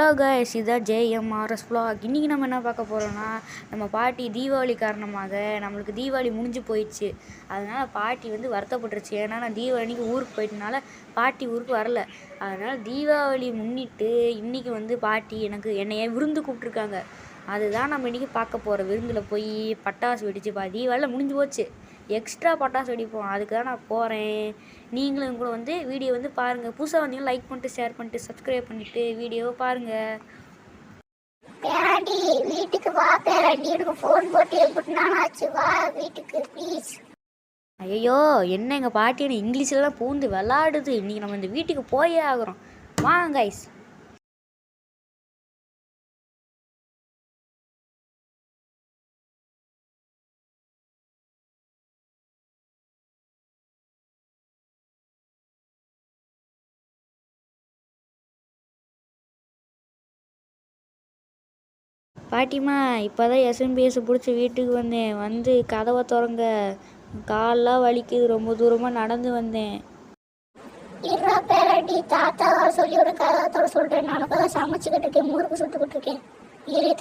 Hello guys, இதான் ஜேஎம்ஆர்எஸ் vlog. இன்றைக்கி நம்ம என்ன பார்க்க போகிறோன்னா, நம்ம பாட்டி தீபாவளி காரணமாக நம்மளுக்கு தீபாவளி முடிஞ்சு போயிடுச்சு. அதனால் பாட்டி வருத்தப்பட்டுருச்சு. ஏன்னா நான் தீபாவளி அன்றைக்கி ஊருக்கு போயிட்டனால பாட்டி ஊருக்கு வரல. அதனால் தீபாவளி முன்னிட்டு இன்றைக்கி பாட்டி என்னைய விருந்து கூப்பிட்ருக்காங்க. அதுதான் நம்ம இன்றைக்கி பார்க்க போகிற. விருந்தில் போய் பட்டாசு வெடிச்சு தீபாவளியில் முடிஞ்சு போச்சு. எக்ஸ்ட்ரா பட்டாசு வெடிப்போம். அதுக்கு தான் நான் போகிறேன். நீங்களும் கூட வீடியோ பாருங்கள். புதுசாக வந்தீங்கன்னா லைக் பண்ணிட்டு, ஷேர் பண்ணிட்டு, சப்ஸ்கிரைப் பண்ணிவிட்டு வீடியோவை பாருங்கள். பேராண்டி வீட்டுக்கு வா. பேராண்டி எனக்கு ஃபோன் போட்டு எப்படினாச்சு வா வீட்டுக்கு ப்ளீஸ். ஐயோ, என்ன எங்கள் பாட்டி என்ன இங்கிலீஷ்லாம் பூந்து விளாடுது. இன்றைக்கி நம்ம இந்த வீட்டுக்கு போயே ஆகிறோம். வாங்க கைஸ். பாட்டிம்மா, இப்போ தான் எஸ்எம்பிஎஸ் பிடிச்சி வீட்டுக்கு வந்தேன். கதவை திறங்க. காலெலாம் வலிக்குது. ரொம்ப தூரமாக நடந்து வந்தேன். பேராண்டி தாத்தாவை சொல்லி ஒரு கதவை சொல்கிறேன். நான் சமைச்சுக்கிட்டு இருக்கேன். முறுக்கு சுட்டுக்கிட்டு இருக்கேன்.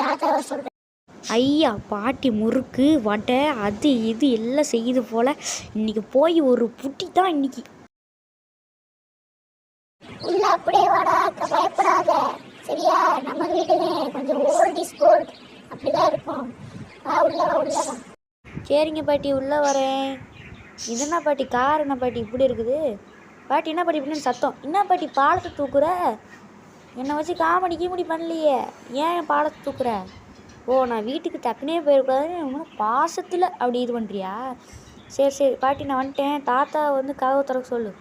தாத்தாவை சொல்கிறேன். ஐயா, பாட்டி முறுக்கு வடை அது இது எல்லாம் செய்யுது போல். இன்றைக்கி போய் ஒரு புட்டி தான் இன்னைக்கு. உள்ள அப்படியே வாடா, பயப்படாத சரியா? நம்ம வீட்டுக்கு கொஞ்சம் ஓல்ட் ஸ்கூல் அப்படிதான் இருக்கும். உள்ளவா. சரிங்க பாட்டி, உள்ளே வரேன். இதென்ன பாட்டி, கார் என்ன பாட்டி இப்படி இருக்குது? பாட்டி என்ன பாட்டி இப்படின்னு சத்தம்? என்ன பாட்டி பாலத்தை தூக்குற? என்னை வச்சு காமெடி கீமெடி பண்ணலையே. ஏன் பாலத்தை தூக்குற? ஓ, நான் வீட்டுக்கு டக்குனே போயிருக்கூடாதுன்னு பாசத்தில் அப்படி இது பண்ணுறியா? சரி சரி பாட்டி, நான் வந்துட்டேன். தாத்தா கதவை திறக்க சொல்லு.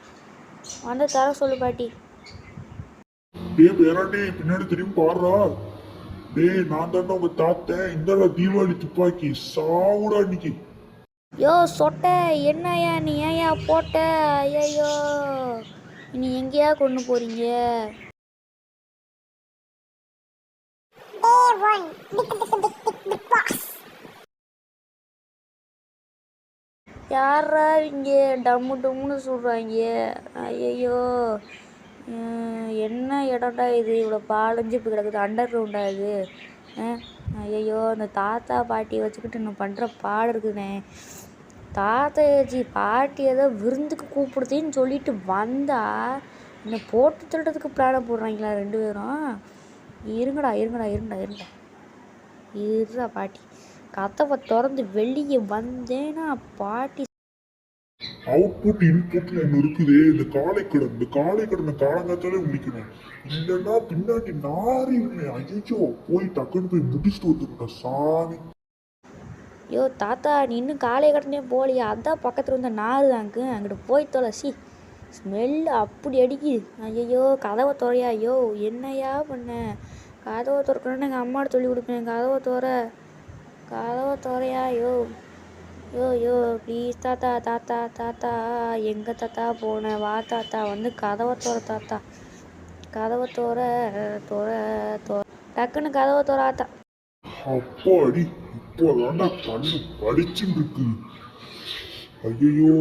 திறக்க சொல்லு பாட்டி. பேராண்டி பின்னாடி திரும்பி பாடுறா. நான் தாண்டா உங்க தாத்தேன். இந்த தீபாவளி துப்பாக்கி சாவுடா இன்னைக்கு. யோ சொட்ட, என்னையா நீ ஏயா போட்ட? ஐயோ, நீ எங்கேயா கொண்டு போறீங்க? யாரா இங்கே டம்மு டம்முன்னு சொல்கிறாங்க? ஐயோ, என்ன இடம்டா இது? இவ்வளோ பாலஞ்சு இப்போ கிடக்குது. அண்டர் கிரவுண்டா இது? ஐயோ, அந்த தாத்தா பாட்டியை வச்சுக்கிட்டு இன்னும் பண்ணுற பாடு இருக்குதுண்ணே. தாத்தாச்சி பாட்டி ஏதோ விருந்துக்கு கூப்பிடுதுன்னு சொல்லிட்டு வந்தா என்னை போட்டு திருடுறதுக்கு பிளானை போடுறாங்களா ரெண்டு பேரும்? இருங்கடா இருங்கடா இருங்கடா இருங்கடா இருடா பாட்டி. கதவை திறந்து வெளியே வந்தேன்னா பாட்டி அவுட்புட் இன்புட்னு ஒன்று இருக்குது. இந்த காலை கடனை காலங்காத்தாலே முடிக்கணும். இல்லைன்னா பின்னாடி நாரி ஐயோ போய் டக்குன்னு போய் முடிச்சுட்டு வந்துருக்கா சாமி. யோ தாத்தா, நீ இன்னும் காலை கடனே போகலையா? அதான் பக்கத்தில் நாறு தாங்கு. அங்கிட்ட போய் தொலைச்சி. ஸ்மெல் அப்படி அடிக்குது. ஐயோ, கதவை துறையா? யோ என்னையா பண்ண? கதவை திறக்கணுன்னு எங்கள் அம்மாட்ட சொல்லி கொடுப்பேன். கதவை துறையா? யோ யோ யோ ப்ளீஸ் தாத்தா. தாத்தா தாத்தா எங்கே தாத்தா போனேன்? வா தாத்தா, கதவை துற தாத்தா. கதவை துற டக்குன்னு கதவை துறாத்தா. அப்பாடி இப்போதாண்டா கண்ணு படிச்சுட்டு இருக்கு. ஐயோ,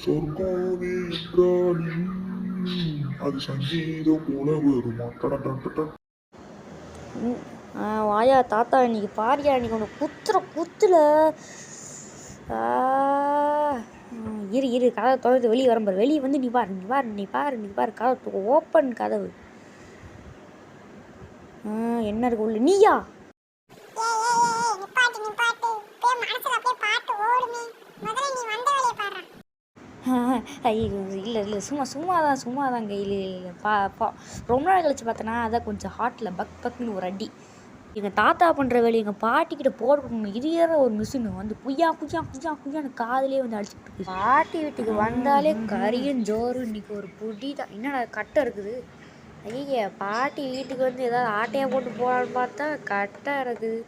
சொர்க்கானே என்றாலும் அது சங்கீதம் போல வருமா? வாயா தாத்தா, இன்னைக்கு பாரியா, இன்னைக்கு ஒன்று குத்துல. இரு கதவை திறந்து வெளியே வரம்பார். வெளியே நீ பாரு கதவு ஓப்பன். கதவு என்ன இருக்கு உள்ள? நீயா? இல்லை சும்மாதான் கையில் ரொம்ப நாள் கழிச்சு பார்த்தனா அதான் கொஞ்சம் ஹார்ட்டில் பக்னு ஒரு அடி. எங்கள் தாத்தா பண்ணுற வேலை எங்கள் பாட்டிக்கிட்ட போடணும். இது ஏற ஒரு மிஷினு குய்யான்னு காதுலேயே அடிச்சுட்டு இருக்கு. பாட்டி வீட்டுக்கு வந்தாலே கறியும் ஜோறு. இன்னைக்கு ஒரு புடி தான். என்னடா கட்டை இருக்குது? ஐயா, பாட்டி வீட்டுக்கு ஏதாவது ஆட்டையாக போட்டு போகலான்னு பார்த்தா கட்டை இருக்குது.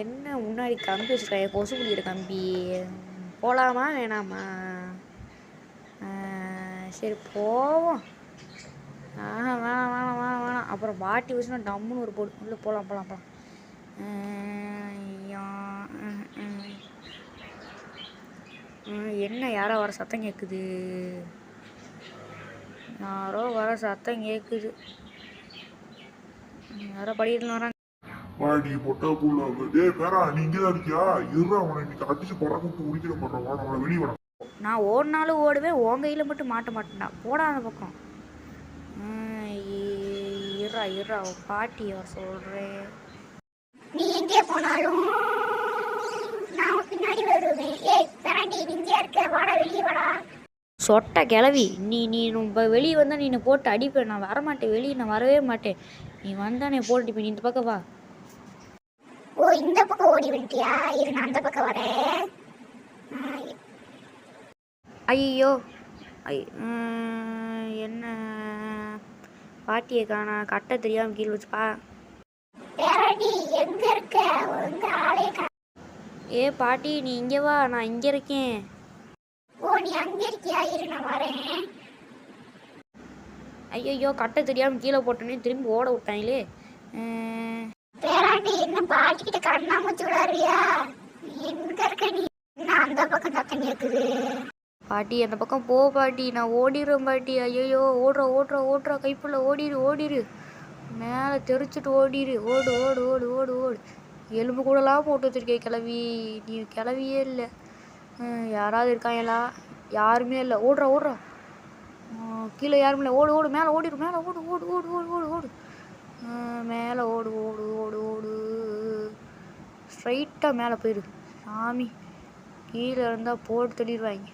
என்ன முன்னாடி கம்பி வச்சுருக்காங்க, கொசு பிடிக்கிற கம்பி. போகலாமா வேணாமா? சரி போவோம். வேணாம். அப்புறம் பாட்டி வச்சுன்னா டம்முன்னு ஒரு போடு. உள்ளே போகலாம். என்ன யாரோ வர சத்தம் கேட்குது? யாரோ படிக்கட்டுன்னு வராங்க. வாடி பொட்டா புள்ள. டேய் பேரா நீ இங்கதான் இருக்கியா? இருடா அவனை இன்னைக்கு அடிச்சு பறக்க முடிக்கிற மாட்டான். வாடா அவனை வெளியே வாடா. நான் ஓடினாலும் ஓடுவேன், உன் கையில் மட்டும் மாட்ட மாட்டேன்டா. போடா அந்த பக்கம். இருறா இருறா உன் பாட்டியை சொல்கிறேன். நீ எங்கே போனாலும் நான் பின்னாடி வருவேன். ஏய் பிராண்டி இங்கே இருக்க, வாடா வெளியே வாடா. சொட்ட கிளவி நீ நீ ரொம்ப வெளியே வந்தால் நீ என்னை போட்டு அடிப்பேன். நான் வரமாட்டேன் வெளியே, நான் வரவே மாட்டேன். நீ வந்தா நீ போட்டு அடிப்பேன். நீ இந்த பக்கம் வா. ஓ இந்த பக்கம் ஓடி வந்துட்டியா? இரு நான் அந்த பக்கம் வரேன். ஐயோ என்ன பாட்டியை காணா, கட்ட தெரியாமல் கீழே வச்சுப்பா. பிராண்டி எங்க இருக்க? உங்க ஆளே ஏ பாட்டி நீ இங்கே வா, நான் இங்கே இருக்கேன். ஓ நீ அங்க இருக்கியா? இரு நான் வரேன். ஐயோ கட்ட தெரியாமல் கீழே போட்டோன்னே திரும்பி ஓட விட்டாங்களே. பேராண்டி என்ன பாட்டிக்கிட்ட கண்ணாமூச்சி விளாடுறியா? எங்க இருக்க நீ? நான் அந்த பக்கம் தத்தம் இருக்குது. பாட்டி அந்த பக்கம் போ பாட்டி, நான் ஓடிடுறேன் பாட்டி. ஐயோ ஓடுறா கைப்புள்ள ஓடிரு. மேலே தெரிச்சிட்டு ஓடிரு. ஓடு ஓடு ஓடு ஓடு ஓடு. எலும்பு கூடலாம் போட்டு வச்சிருக்கேன் கிளவி. நீ கிளவியே இல்லை. யாராவது இருக்காங்களா? யாருமே இல்லை. ஓடுறா கீழே யாருமே இல்லை. ஓடு மேலே ஓடிடு. மேலே ஓடு ஓடு ஓடு ஓடு ஓடு ஓடு மேலே ஓடு ஓடு ஓடு ஓடு. ஸ்ட்ரைட்டாக மேலே போயிடு. சாமி கீழே இருந்தால் போட்டு தள்ளிடுவாங்க.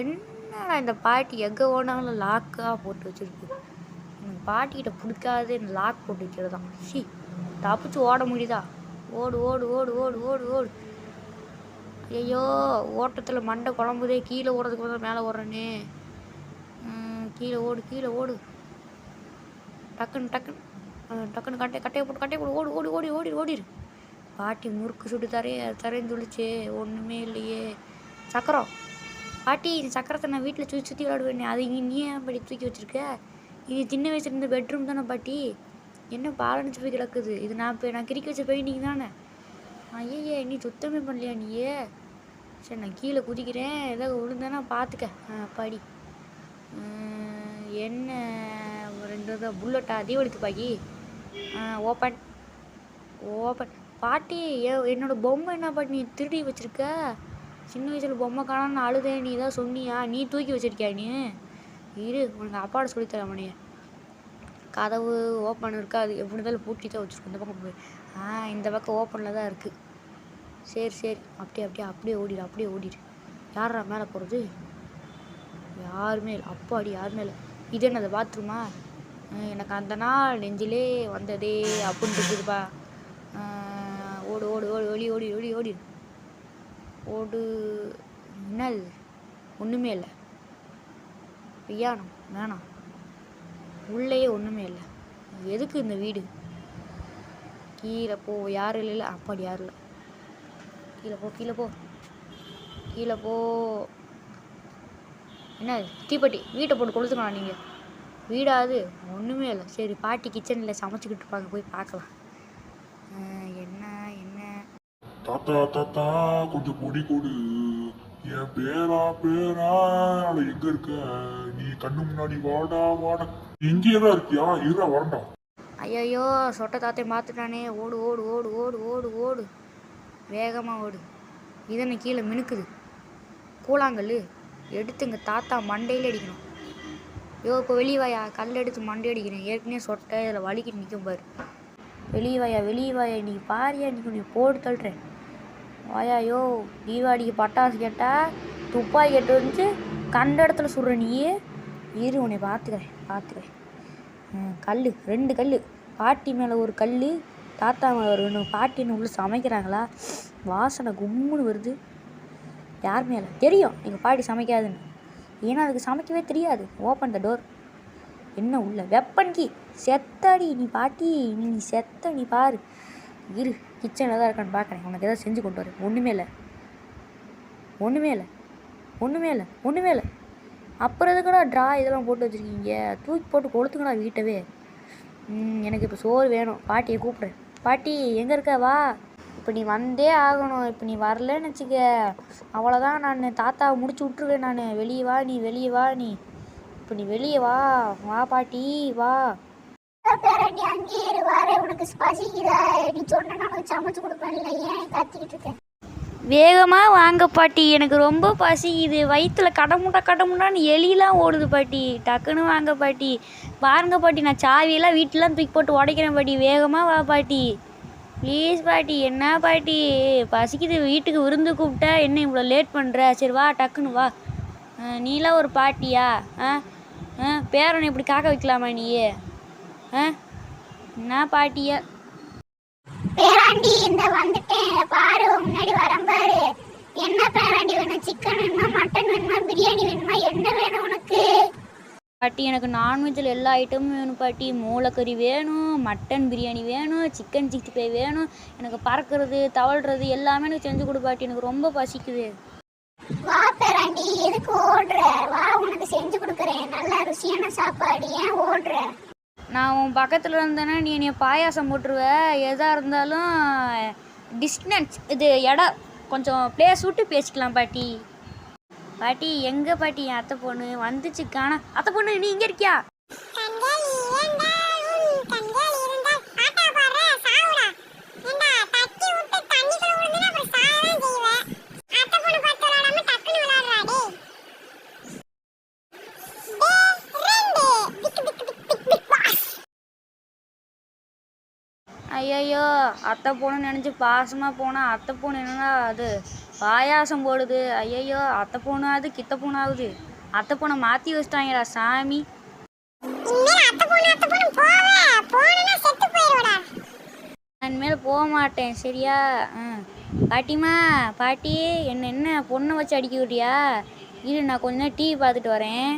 என்னடா இந்த பாட்டி எங்கே ஓடினாலும் லாக்காக போட்டு வச்சுருக்கு. எனக்கு பாட்டிக்கிட்ட பிடிக்காது இந்த லாக் போட்டு வைக்கிறது தான். தப்பிச்சு ஓட முடியுதா? ஓடு ஓடு ஓடு ஓடு ஓடு ஓடு. ஐயோ ஓட்டத்தில் மண்டை குழம்புதே. கீழே ஓடுறதுக்கு வந்து மேலே ஓடுறேனே. கீழே ஓடு டக்குன்னு கட்டையை போட்டு ஓடு ஓடு ஓடி ஓடிடு. பாட்டி முறுக்கு சுட்டு தரேன்னு சொல்லிச்சு. ஒன்றுமே இல்லையே. சக்கரம் பாட்டி, இந்த சக்கரத்தை நான் வீட்டில் சுற்றி விளையாடுவேன். அது நீ ஏன் படி தூக்கி வச்சுருக்க? இது சின்ன வயசுல இருந்த பெட்ரூம் தானே பாட்டி. என்ன பாலனிச்சு போய் கிடக்குது. இது நான் கிறுக்கி வச்ச பெயிண்டிங் தானே. ஐயே நீ சுத்தமே பண்ணலையா நீயே? சரி நான் கீழே குதிக்கிறேன். ஏதாவது விழுந்தேன்னா பார்த்துக்க. பாடி என்ன 2 புல்லட்டா? தீபாவளி துப்பாக்கி. ஓப்பன் பாட்டி. என்னோட பொம்மை என்ன பாட்டி நீ திருடி வச்சுருக்க? சின்ன வயசில் பொம்மை காணான்னு அழுதேன். நீ தான் சொன்னியா? நீ தூக்கி வச்சிருக்கியா நீ? இரு உனக்கு அப்பாவோட சொல்லித்தரேன் அவனைய. கதவு ஓப்பன் இருக்கா? அது எப்படி இருந்தாலும் பூட்டி தான் வச்சுருக்கோம். இந்த பக்கம் போய் இந்த பக்கம் ஓப்பனில் தான் இருக்குது. சரி அப்படியே ஓடிடு. யாரா மேலே போகிறது? யாருமே இல்லை. அப்பாடி யாருமே இல்லை. இது என்னது பாத்ரூமா? எனக்கு அந்த நாள் நெஞ்சிலே வந்ததே அப்படின்னு இருக்குதுப்பா. ஓடு ஓடு ஓடு ஓடி ஓடி ஓடி ஓடி ஓடு. என்னது? ஒன்றுமே இல்லை. பியானம் வேணாம். உள்ளேயே ஒன்றுமே இல்லை. எதுக்கு இந்த வீடு? கீழே போ. யாரும் இல்லை. அப்பாடி யாரும் இல்லை. கீழே போ. என்ன தீப்பெட்டி? வீட்டை போட்டு கொளுத்துக்கலாம் நீங்கள். வீடாது ஒன்றுமே இல்லை. சரி பாட்டி கிச்சனில் சமைச்சிக்கிட்டு இருப்பாங்க, போய் பார்க்கலாம். என்ன தாத்தா கொஞ்சம் பொடி கொடு. என் பேரா எங்க இருக்க நீ? கண்ணு முன்னாடி வாடா. இங்கேதான் இருக்கியா? இருடா வரண்டா. ஐயோ சொட்ட தாத்தையும் பார்த்துட்டானே. ஓடு வேகமாக ஓடு. இதனை கீழே மினுக்குது. கூழாங்கல் எடுத்து எங்கள் தாத்தா மண்டையில் அடிக்கணும். இப்போ வெளியே வாயா. கல் எடுத்து மண்டை அடிக்கிறேன். ஏற்கனவே சொட்டை இதில் வலிக்கிட்டு நிற்கும் பாரு. வெளியே வாயா. இன்றைக்கி பாரியா. இன்றைக்கி நீ போட்டு தள்ளுறேன். வாயாயோ. தீபாவளிக்கு பட்டாசு கேட்டால் துப்பாக்கி கேட்டு வந்துச்சு. கண்ட இடத்துல சுடுற நீயே. இரு உன்னை பார்த்துக்கிறேன். கல் 2 கல். பாட்டி மேலே ஒரு கல், தாத்தா மேலே ஒரு 2. பாட்டி என்ன உள்ள சமைக்கிறாங்களா? வாசனை கும்முன்னு வருது. யார் மேலே? தெரியும் எங்கள் பாட்டி சமைக்காதுன்னு. ஏன்னா அதுக்கு சமைக்கவே தெரியாது. Open the door. என்ன உள்ள? Weapon key. செத்தடி நீ பாட்டி. நீ செத்த. நீ பாரு. இரு கிச்சனில் தான் இருக்கான்னு பார்க்குறேன். உனக்கு எதாவது செஞ்சு கொண்டு வரேன். ஒன்றுமே இல்லை. அப்புறம் எதுக்குடா ட்ரா இதெல்லாம் போட்டு வச்சுருக்கீங்க? தூக்கி போட்டு கொளுத்துங்கடா வீட்டவே. எனக்கு இப்போ சோறு வேணும். பாட்டியை கூப்பிட்றேன். பாட்டி எங்கே இருக்க? வா. இப்போ நீ வந்தே ஆகணும். இப்போ நீ வரலன்னு வச்சுக்க அவ்வளோதான். நான் தாத்தாவை முடிச்சு விட்ருவேன். நான் வெளியே வா. நீ இப்போ நீ வெளியே வா பாட்டி வா. பேராண்டி அங்கேயே இரு, வாரேன். உனக்கு பசிக்குதா? நீ சொன்னா உனக்கு சமைச்சு கொடுப்பேன்ல, ஏன் கத்திக்கிட்டு இருக்கேன்? வேகமாக வாங்க பாட்டி, எனக்கு ரொம்ப பசிக்குது. வயிற்றுல கடமுடான்னு எலிலாம் ஓடுது பாட்டி. டக்குன்னு வாங்க பாட்டி. பாருங்க பாட்டி, நான் சாவியெல்லாம் வீட்டிலாம் தூக்கி போட்டு உடைக்கிறேன் பாட்டி. வேகமாக வா பாட்டி, ப்ளீஸ் பாட்டி. என்ன பாட்டி பசிக்குது, வீட்டுக்கு விருந்து கூப்பிட்டா என்ன இவ்வளோ லேட் பண்ணுற? சரி வா, டக்குன்னு வா. நீலாம் ஒரு பாட்டியா? பேரனை இப்படி காக்க வைக்கலாமா நீயே? என்ன பாட்டியா? பேராண்டி இந்த வந்துட்டேன் பாரு, முன்னாடி வரேன் பாரு. என்ன பேராண்டி வேணும்? சிக்கன் வேணுமா, மட்டன் வேணுமா, பிரியாணி வேணுமா, என்ன வேணும் உனக்கு? பாட்டி எனக்கு நான்வெஜ்ஜில் எல்லா ஐட்டமும் வேணும் பாட்டி. மூளைக்கறி வேணும், மட்டன் பிரியாணி வேணும், சிக்கன் 65 வேணும். எனக்கு பறக்கிறது தவழ்கிறது எல்லாமே எனக்கு செஞ்சு கொடு பாட்டி, எனக்கு ரொம்ப பசிக்குது. வா பேராண்டி, எதுக்கு ஓடுற? வா, உனக்கு செஞ்சு கொடுக்குறேன் நல்லா ருசியான சாப்பாடு. ஏன் ஓடுற? நான் உன் பக்கத்தில் இருந்தேன்னா நீ என்னை பாயாசம் போட்டுருவ. எதாக இருந்தாலும் டிஸ்டன்ஸ் இது இடம் கொஞ்சம் பிளேஸ் விட்டு பேசிக்கலாம் பாட்டி. பாட்டி எங்கே பாட்டி என் அத்தை பொண்ணு? வந்துச்சு காணா. அத்தை பொண்ணு நீ இங்கே இருக்கியா? ஐயையோ, அத்தை பொண்ணு நினச்சி பாசமாக போனால் அத்தை பொண்ணு என்னன்னா அது பாயாசம் போடுது. ஐயையோ, அத்தை பொண்ணு அது கித்த பொண்ணாகுது. அத்தை பொண்ணை மாற்றி வச்சிட்டாங்கடா சாமி. இனிமேல் போக மாட்டேன் சரியா? பாட்டிமா, பாட்டி என்ன பொண்ணை வச்சு அடிக்க விட்டியா? இரு, நான் கொஞ்ச நேரம் டிவி பார்த்துட்டு வரேன்.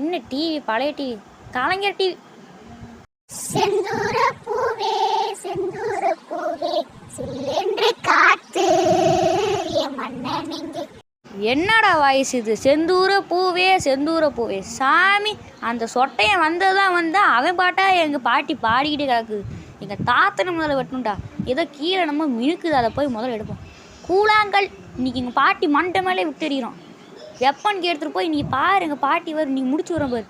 என்ன டிவி? பழைய டிவி, கலைஞர் டிவி. செந்தூர பூவே செந்தூர பூவே சில்லென்று காத்து என் மன்னன் எங்கே? என்னடா வாய்ஸ் இது? செந்தூர பூவே சாமி. அந்த சொட்டையன் வந்ததான் அவன் பாட்டா எங்கள் பாட்டி பாடிக்கிட்டே கிடக்குது. எங்கள் தாத்தனை முதல்ல வெட்டணும்டா. ஏதோ கீழே நம்ம மினுக்குது, அதை போய் முதல்ல எடுப்போம். கூழாங்கல் இன்னைக்கு எங்கள் பாட்டி மண்டை மேலே விட்டுறோம். வெப்பனுக்கு எடுத்துகிட்டு போய் இன்றைக்கி பாரு, எங்கள் பாட்டி வரும் நீ முடிச்சு வரேன் பாரு.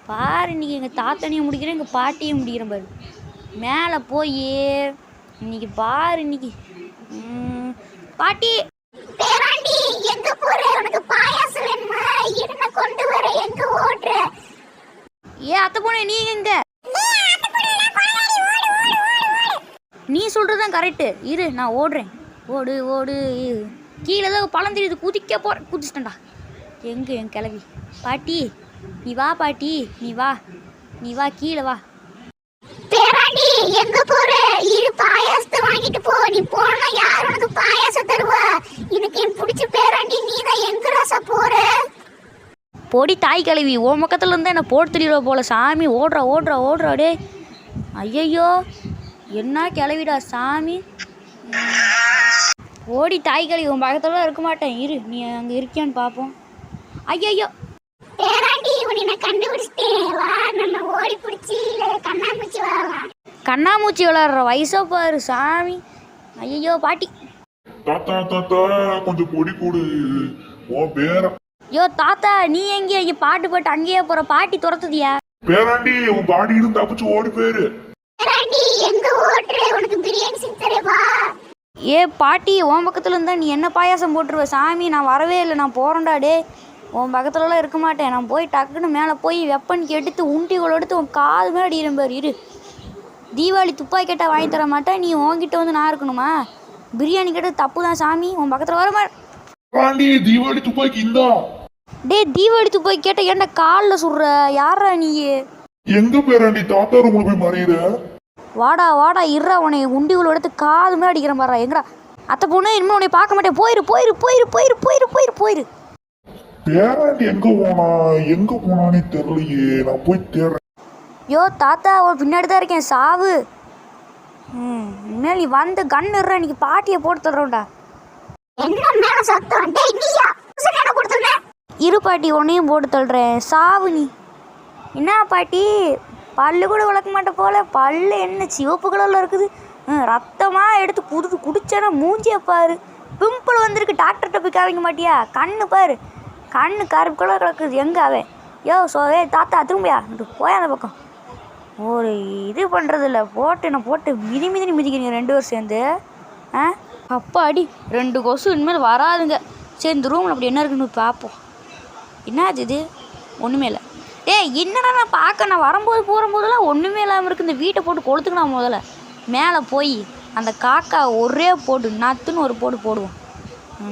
பாரு இன்றைக்கி எங்கள் தாத்தனையும் முடிக்கிறேன், எங்கள் பாட்டியும் முடிக்கிறேன் பாரு. மேலே போய் இன்னைக்கு பாரு. இன்னைக்கு பாட்டி பேராண்டி எங்க போற? உனக்கு பாயாசம் வேணுமா? என்ன கொண்டு வர? எங்க ஓடுற? அத்தை பொண்ணு நீ எங்க? நீ சொல்றதுதான் கரெக்டு. இரு நான் ஓடுறேன். ஓடு ஓடு. கீழே ஏதோ பழம் தெரியுது, குதிக்க போகிறேன். குதிச்சிட்டேன்டா. எங்கே என் கிளவி? பாட்டி நீ வா பாட்டி, நீ வா கீழே வா. பேராண்டி எங்க போற? இரு பாயாசத்தை வாங்கிட்டு போ. நீ போனா யார் உனக்கு பாயாசம் தருவா? எனக்கு என் பிடிச்ச பேராண்டி நீதான். எங்க ராசா போற? பொடி தாய் கிளவி, ஓ பக்கத்தில் இருந்தால் என்ன போட்டு தெரியுற போல சாமி. ஓடுறா டே. ஐயையோ என்ன கிளவிடா சாமி. ஓடி தாய் கிளவி, உன் பக்கத்தில் இருக்க மாட்டேன். இரு நீ அங்கே இருக்கியான்னு பார்ப்போம். ஐயையோ பேராண்டி உன்னை கண்டுபிடிச்சிட்டேன். வா நம்ம ஓடி பிடிச்சி கண்ணாமூச்சி விளையாடலாம். கண்ணாமூச்சி விளையாடுற வயசா பாரு சாமி. ஐயோ பாட்டி. தாத்தா தாத்தா கொஞ்சம் பொடி கூடு. ஓ பேரா? யோ தாத்தா, நீ எங்கேயா இங்கே பாட்டு அங்கேயே போகிற? பாட்டி துரத்துதியா? பேராண்டி உன் பாடி இருந்து தப்பிச்சு ஓடி போயிரு. பேராண்டி எங்க ஓடுற? உனக்கு பிரியாணி செஞ்சு வா. பாட்டி உன் பக்கத்தில் இருந்தால் நீ என்ன பாயாசம் போட்டுருவ சாமி. நான் வரவே இல்லை, நான் போகிறேன்டா டே. உன் பக்கத்துலலாம் இருக்க மாட்டேன். நான் போய் டக்குன்னு மேலே போய் வெப்பனுக்கு எடுத்து உண்டிகளை எடுத்து உன் காது மேலே அடிக்கிறேன் பாரு. இரு, தீபாவளி துப்பாக்கி கேட்டால் வாங்கி தர மாட்டேன். நீ உன்கிட்ட நான் இருக்கணுமா? பிரியாணி கேட்டது தப்பு தான் சாமி. உன் பக்கத்தில் வர மாட்டேன். தீபாவளி துப்பாக்கி இந்தா. டே தீபாவளி துப்பாக்கி கேட்ட ஏன்டா காலில் சுடுற? யாரா நீ? எங்க பேராண்டி தாத்தா ரூம்ல போய் மறையிற? வாடா இருறா, உன்னை உண்டிகளை எடுத்து காது மேலே அடிக்கிறேன் பாரு. எங்கடா அத்தை பொண்ணு? இனிமேல் உன்னை பார்க்க மாட்டேன். போயிரு. பேராண்டி எங்க போனானே தெரியலையே. நான் போய் தேடுறேன். யோ தாத்தா, ஒரு பின்னாடி தான் இருக்கேன். சாவு. இனிமேல் நீ வந்து கண்ணு இருற, இன்னைக்கு பாட்டியை போட்டு தர்றோம்டா. இரு பாட்டி, உன்னையும் போட்டு தள்ளுறேன். சாவு நீ. என்ன பாட்டி பல்லு கூட விளக்க மாட்டேன் போல. பல்லு என்ன சிவப்பு கலரில் இருக்குது. ரத்தமாக எடுத்து குடிச்சேன்னா மூஞ்சியை பாரு. பிம்பிள் வந்திருக்கு. டாக்டர்கிட்ட போய் காமிக்க மாட்டியா? கண்ணு பாரு, கண்ணு கருப்பு கலர் கிடக்குது. எங்கே அவன்? யோ தாத்தா திரும்பியா போய் அந்த பக்கம். ஒரு இது பண்ணுறதில்ல, போட்டு என்ன போட்டு மிதின்னு மிதிக்கிறீங்க 2 பேரும் சேர்ந்து. அப்பா அடி 2 கொசு இனிமேல் வராதுங்க. சரி இந்த ரூமில் அப்படி என்ன இருக்குன்னு பார்ப்போம். என்னாச்சு இது? ஒன்றுமே இல்லை. என்னடா நான் வரும்போது போகும்போதெல்லாம் ஒன்றுமே இல்லாமல் இருக்குது. இந்த வீட்டை போட்டு கொளுத்துக்கலாம். முதல்ல மேலே போய் அந்த காக்கா ஒரே போட்டு நத்துன்னு ஒரு போடுவோம்.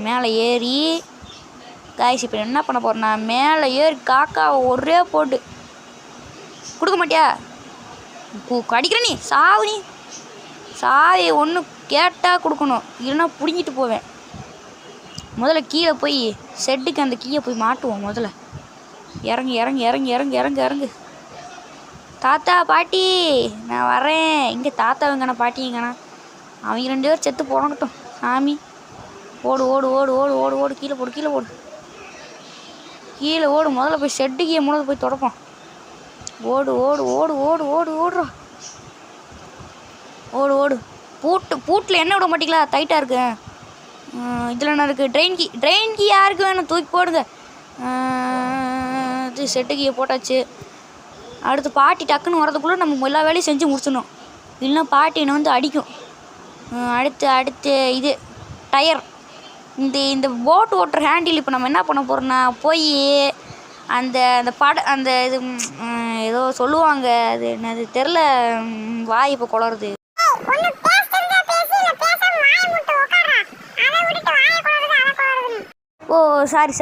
மேலே ஏறி காய்ச்சி இப்போ என்ன பண்ண போகிறேன், நான் மேலே ஏறி காக்காவை ஒரே போட்டு கொடுக்க மாட்டியா? கடிக்கிற நீ சாவி ஒன்று கேட்டால் கொடுக்கணும், இல்லைன்னா பிடுங்கிட்டு போவேன். முதல்ல கீழே போய் ஷெட்டுக்கு அந்த கீழே போய் மாட்டுவோம். முதல்ல இறங்கு. தாத்தா பாட்டி நான் வரேன். இங்கே தாத்தா எங்கண்ணா பாட்டி எங்கண்ணா? அவங்க 2 பேரும் செத்து போனக்கட்டும் சாமி. ஓடு கீழே போடு. முதல்ல போய் ஷெட்டுக்கு முதல்ல போய் தொடப்போம். ஓடு. பூட்டில் என்ன விட மாட்டீங்களா? டைட்டாக இருக்கு. இதில் என்ன இருக்குது? ட்ரெயின் கீ யாருக்கு வேணும்? தூக்கி போடுங்க. இது செட்டு கீயை போட்டாச்சு. அடுத்து பாட்டி டக்குன்னு வரதுக்குள்ளே நம்ம எல்லா வேலையும் செஞ்சு முடிச்சிடணும், இல்லைன்னா பாட்டி என்னை வந்து அடிக்கும். அடுத்து இது டயர். இந்த போட் ஓட்டுற ஹேண்டில் இப்போ நம்ம என்ன பண்ண போகிறோம்னா, போய் அந்த இது ஏதோ சொல்லுவாங்க, அது என்னது தெரில, வாய் இப்போ குளருது. ஓ சாரி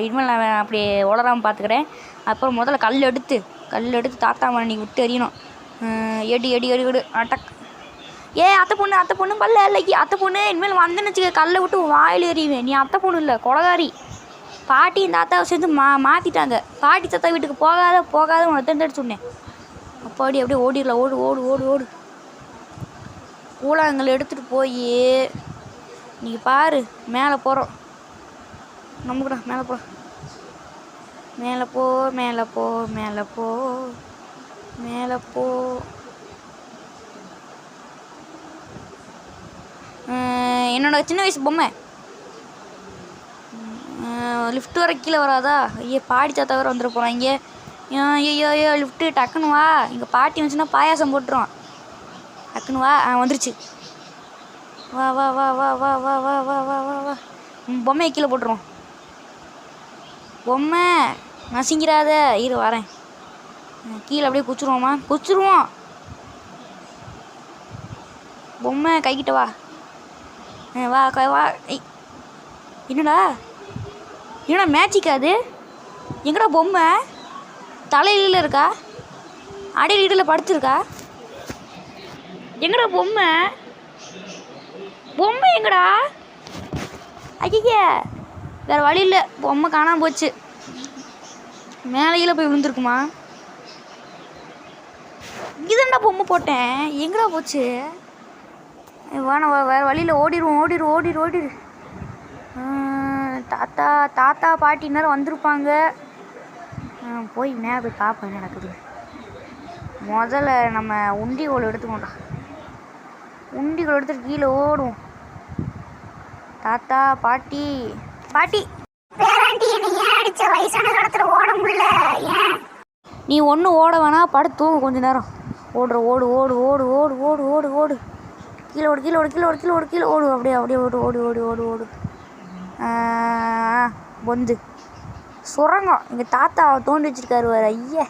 இனிமேல் நான் அப்படி உளராமல் பார்த்துக்கிறேன். அப்புறம் முதல்ல கல் எடுத்து தாத்தா மணி விட்டு எறியணும். Eddy attack. அத்தை பொண்ணு பல்ல இல்லைக்கு அத்தை பொண்ணு. இனிமேல் வந்தேன்னு வச்சுக்க கல்லை விட்டு வாயில் எறிவேன். நீ அத்தை பொண்ணு இல்லை, கொலகாரி. பாட்டியும் தாத்தாவை சேர்ந்து மாற்றிட்டாங்க. பாட்டி தாத்தா வீட்டுக்கு போகாத உன்னை தேர்ந்தெடுத்து சொன்னேன். அப்படியே ஓடிடலாம். ஓடு. கூழாங்கல் எடுத்துகிட்டு போய் நீங்கள் பாரு, மேலே போகிறோம். நமக்குடா மேலே போ. என்னோட சின்ன வயசு பொம்மை லிஃப்ட் வர கீழே வராதா? ஐயோ பாட்டி தாத்தா வேறு வந்துட போகிறாங்க. ஐயோ லிஃப்ட்டு டக்குன்னு வா. எங்கள் பாட்டி வந்துச்சுன்னா பாயாசம் போட்டுரும். டக்குன்னு வா. வந்துருச்சு. வா. பொம்மையை கீழே போட்டுருவோம். பொம்மை நசிங்கிறாத இரு வரேன். கீழே அப்படியே குச்சிருவோம். பொம்மை கைக்கிட்ட வா. வா. என்னடா மேட்சிக்கா அது? எங்கடா பொம்மை? தலையில இருக்கா? அடியில் இடியில் படுத்துருக்கா? எங்கடா பொம்மை எங்கடா? ஐயா வேறு வழி இல்லை, பொம்மை காணாமல் போச்சு. மேலையில் போய் விழுந்துருக்குமா? இதுண்டா பொம்மை போட்டேன், எங்கடா போச்சு? வேறு வழியில் ஓடிடு. தாத்தா பாட்டி நேரம் வந்திருப்பாங்க. போய் மேலே போய் பார்ப்போம் என்ன நடக்குது. முதல்ல நம்ம உண்டிகோல் எடுத்துக்கோண்டா. உண்டிகோல் எடுத்துகிட்டு கீழே ஓடுவோம். தாத்தா பாட்டி நீ ஒன்றும் ஓட வேணாம், படுத்து தூங்கு கொஞ்ச நேரம். ஓடு. கீழே ஓடு. அப்படியே ஓடு. பொந்து சுரங்கம் எங்கள் தாத்தா தோண்டி வச்சிருக்காரு வேறு. ஐயா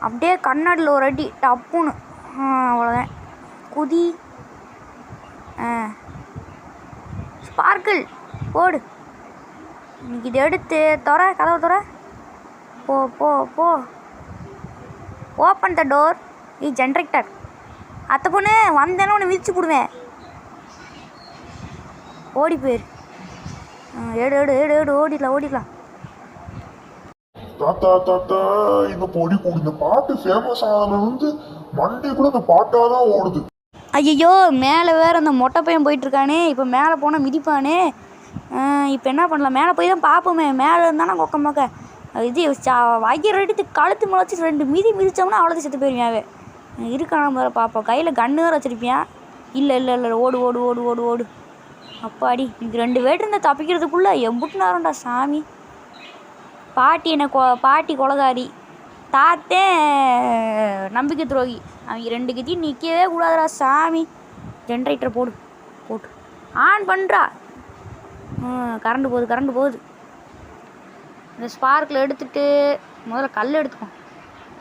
அப்படியே கண்ணாடியில் ஒரு அடி டப்புன்னு. அவ்வளோதான். குதி. ஸ்பார்க்கிள் போடு. இன்னைக்கு இதை எடுத்து கதவை துற. போ. Open the door. ஜென்ரேட்டர். அத்தை பொண்ணு வந்தேன்னா உன்னை மிதிச்சு போடுவேன். ஓடி போயிரு. எடு ஓடிடலாம். தாத்தா இந்த பொடி கூடு. இந்த பாட்டு ஃபேமஸ் ஆனதுல வந்து மண்டே கூட இந்த பாட்டாதான் ஓடுது. ஐயோ மேலே வேறு அந்த மொட்டை பையன் போயிட்டுருக்கானே. இப்போ மேலே போனால் மிதிப்பானே. இப்போ என்ன பண்ணலாம்? மேலே போய் தான் பார்ப்போமே. மேலே இருந்தானா கொக்கமாக்க இது வயிறு எடுத்து கழுத்து முளைச்சி 2 மிதிச்சோம்னா அவ்வளோதான் செத்து போயிருவியாவே. இருக்கான வேறு பார்ப்போம். கையில் கன்று வேறு வச்சுருப்பியான். இல்லை ஓடு. அப்பாடி இன்னைக்கு 2 பேர் இருந்தால் தப்பிக்கிறதுக்குள்ளே எம்புட்டு நேரம்டா சாமி. பாட்டி என்ன பாட்டி கொலகாரி, தாத்தே நம்பிக்கை துரோகி. அவங்க 2 கத்தியும் நிற்கவே கூடாதுடா சாமி. ஜென்ரேட்டரை போட்டு ஆன் பண்ணுறா. கரண்ட் போகுது. இந்த ஸ்பார்க்கில் எடுத்துகிட்டு முதல்ல கல் எடுத்துக்கோம்.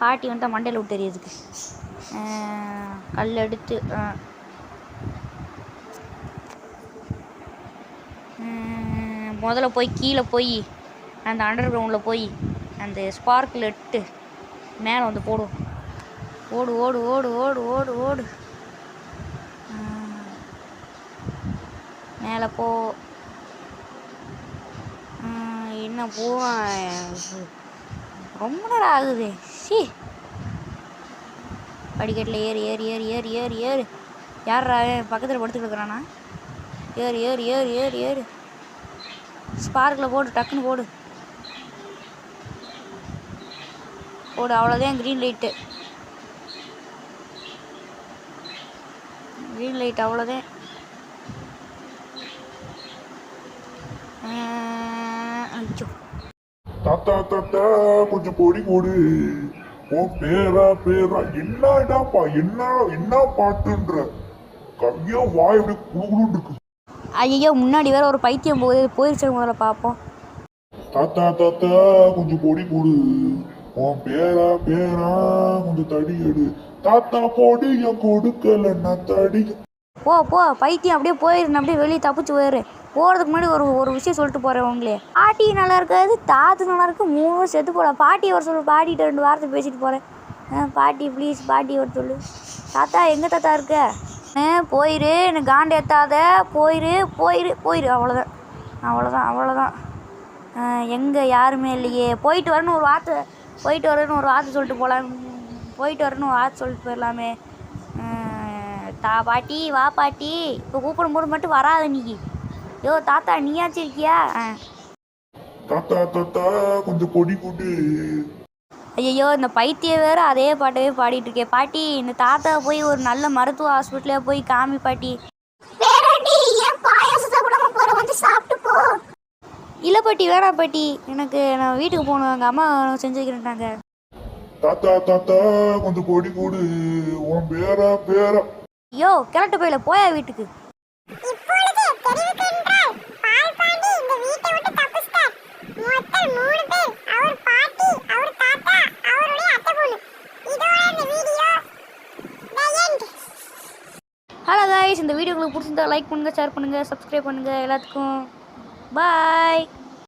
பாட்டி வந்துட்டு மண்டையில் விட்டு எறியதுக்கு கல் எடுத்து முதல்ல போய் கீழே போய் அந்த அண்டர் கிரவுண்டில் போய் அந்த ஸ்பார்க்கில் எடுத்து மேலே வந்து போடு. ஓடு மேலே போ. என்ன போ, ரொம்ப நேரம் ஆகுது. படிக்கட்டில் ஏறு. யாரா பக்கத்தில் படுத்துட்டு இருக்கிறானா? ஏறு. ஸ்பார்க்கில் போடு, டக்குன்னு போடு. அவ்வளோதான். க்ரீன் லைட் அவ்வளோதான். ஐயோ, தாத்தா கொஞ்சம் பொடி கொடு. உன் பேரா என்னடாப்பா, என்ன பாட்டுன்ற கையோ வாய் அப்படி குழுகுழுன்னு இருக்கு. ஐயோ, முன்னாடி வேற ஒரு பைத்தியம் போயிருச்சு. முதல்ல பார்ப்போம். தாத்தா கொஞ்சம் பொடி கொடு. உன் பேரா கொஞ்சம் தடி எடு. தாத்தா பொடிய கொடுக்கல நான் தடி. போ பைத்தியம், அப்படியே போயிரு. அப்படியே வெளியே தப்பிச்சு போயிரு. போகிறதுக்கு முன்னாடி ஒரு விஷயம் சொல்லிட்டு போகிறேன். உங்களே பாட்டி நல்லா இருக்காது, தாத்து நல்லா இருக்கு, 3 செத்து போட. பாட்டி ஒரு சொல்லு. பாட்டிகிட்ட 2 வார்த்தை பேசிட்டு போகிறேன். பாட்டி ப்ளீஸ், பாட்டி ஒரு சொல்லு. தாத்தா எங்கே தாத்தா இருக்க? போயிரு, எனக்கு காண்டு ஏற்றாத. போயிரு. அவ்வளோதான். எங்கே யாருமே இல்லையே. போயிட்டு வரேன்னு ஒரு வார்த்தை சொல்லிட்டு போகலாம். சொல்லிட்டு போயிடலாமே. பாட்டி வா பாட்டி. இப்போ கூப்பிடும்போது மட்டும் வராத நீ. யோ தாத்தா, நீயாச்சும் இருக்கியா? தாத்தா கொஞ்சம் பொடி கொடு. ஐயோ, இந்த பைத்தியம் வேறு அதே பாட்டவே பாடிட்டு இருக்கே. பாட்டி, இந்த தாத்தாவை போய் ஒரு நல்ல மருத்துவ ஹாஸ்பிட்டலே போய் காமி பாட்டி. இல்லை பாட்டி, வேணாம் பாட்டி. நான் வீட்டுக்கு போகணும். எங்கள் அம்மா செஞ்சு வைக்கிறேன்ட்டாங்க. தாத்தா கொஞ்சம் பொடி கொடு. உன் பேரா. ஐயோ, கிளட்டு போயில போயா வீட்டுக்கு. ஹலோ காய்ஸ், இந்த வீடியோ உங்களுக்கு பிடிச்சிருந்தா லைக் பண்ணுங்கள், ஷேர் பண்ணுங்கள், சப்ஸ்கிரைப் பண்ணுங்கள். எல்லாத்துக்கும் பாய்.